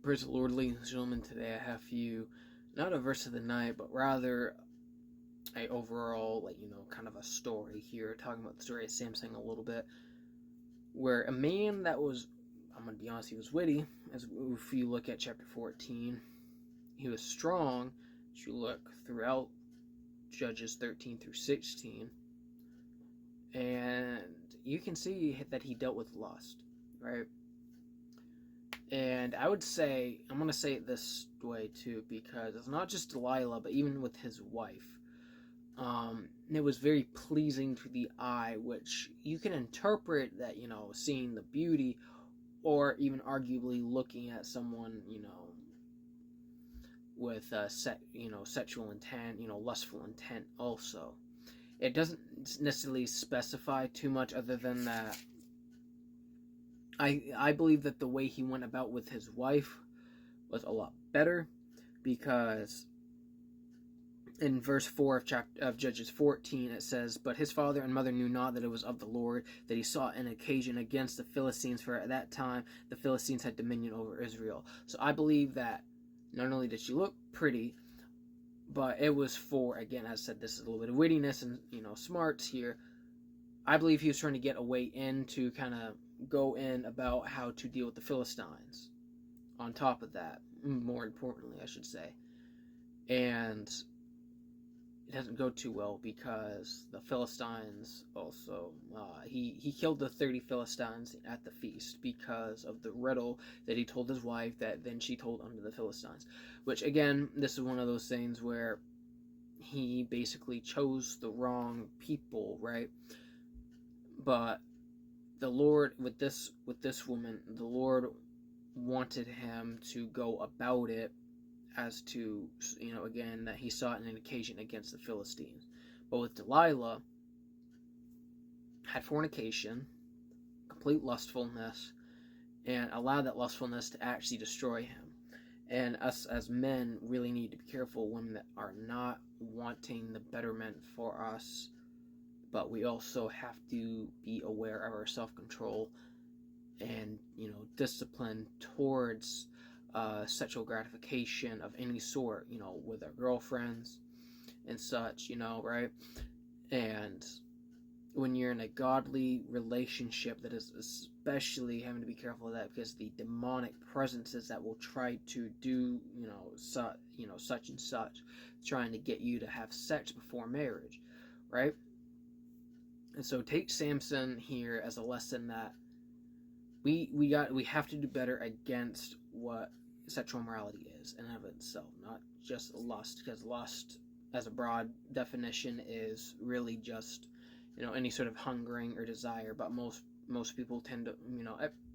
Praise the Lord, ladies and gentlemen. Today I have for you not a verse of the night, but rather a overall, kind of a story here, talking about the story of Samson a little bit, where a man that was, I'm going to be honest, he was witty. As if you look at chapter 14, he was strong. As you look throughout Judges 13 through 16, and you can see that he dealt with lust, right? And I would say, I'm going to say it this way too, because it's not just Delilah, but even with his wife. It was very pleasing to the eye, which you can interpret that, seeing the beauty, or even arguably looking at someone, with sexual intent, lustful intent also. It doesn't necessarily specify too much other than that I believe that the way he went about with his wife was a lot better, because in verse 4 of Judges 14 it says, "But his father and mother knew not that it was of the Lord, that he sought an occasion against the Philistines, for at that time the Philistines had dominion over Israel." So I believe that not only did she look pretty, but it was for, again, as I said, this is a little bit of wittiness and, smarts here. I believe he was trying to get a way in to kind of go in about how to deal with the Philistines. On top of that, more importantly, I should say. And it doesn't go too well, because the Philistines also, he killed the 30 Philistines at the feast because of the riddle that he told his wife that then she told unto the Philistines. Which, again, this is one of those things where he basically chose the wrong people, right? But the Lord, with this woman, the Lord wanted him to go about it as to, again, that he sought an occasion against the Philistines. But with Delilah, had fornication, complete lustfulness, and allowed that lustfulness to actually destroy him. And us as men really need to be careful when that are not wanting the betterment for us, but we also have to be aware of our self-control and, discipline towards sexual gratification of any sort, with our girlfriends and such, right? And when you're in a godly relationship, that is especially having to be careful of that, because the demonic presences that will try to do, such and such, trying to get you to have sex before marriage, right? And so take Samson here as a lesson that we have to do better against what sexual immorality is in and of itself, not just lust, because lust, as a broad definition, is really just, any sort of hungering or desire. But most people tend to,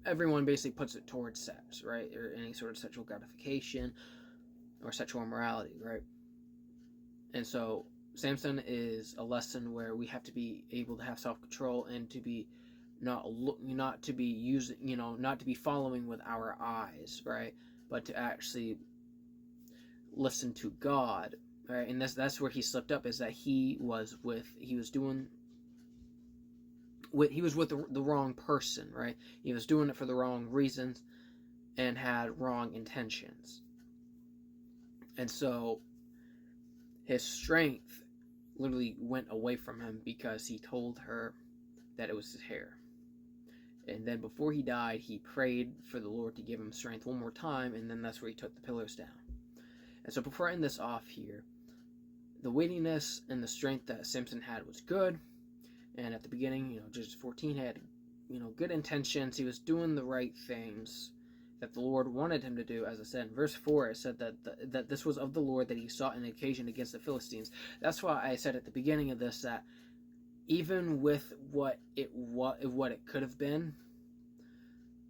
everyone basically puts it towards sex, right, or any sort of sexual gratification or sexual immorality, right? And so Samson is a lesson where we have to be able to have self-control and to be not to be using, not to be following with our eyes, right, but to actually listen to God, right? And that's where he slipped up, is that he was with the wrong person, right? He was doing it for the wrong reasons and had wrong intentions. And so his strength literally went away from him because he told her that it was his hair. And then before he died, he prayed for the Lord to give him strength one more time, and then that's where he took the pillars down. And so before I end this off here, the wittiness and the strength that Samson had was good. And at the beginning, Judges 14 had, good intentions. He was doing the right things that the Lord wanted him to do. As I said, in verse 4, it said that this was of the Lord, that he sought an occasion against the Philistines. That's why I said at the beginning of this that even with what it could have been,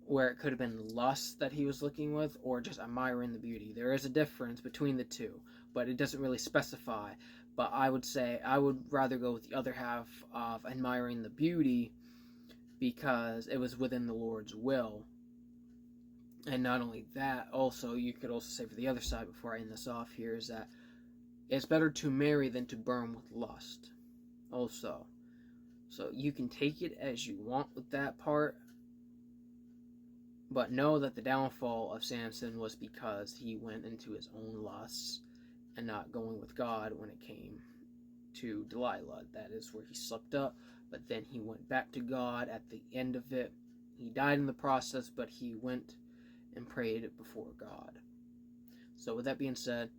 where it could have been lust that he was looking with, or just admiring the beauty, there is a difference between the two, but it doesn't really specify. But I would say I would rather go with the other half of admiring the beauty, because it was within the Lord's will. And not only that, also, you could also say for the other side, before I end this off here, is that it's better to marry than to burn with lust also. So you can take it as you want with that part, But know that the downfall of Samson was because he went into his own lusts and not going with God when it came to Delilah. That is where he slipped up, but then he went back to God at the end of it. He died in the process, but he went and prayed before God. So with that being said,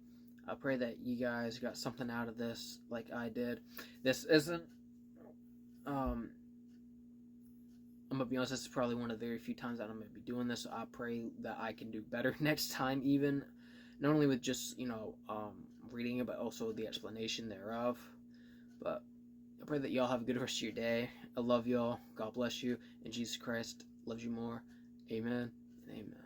I pray that you guys got something out of this like I did. This isn't, I'm going to be honest, this is probably one of the very few times that I'm going to be doing this, so I pray that I can do better next time, even, not only with just, reading it, but also the explanation thereof. But I pray that y'all have a good rest of your day. I love y'all. God bless you. And Jesus Christ loves you more. Amen and amen.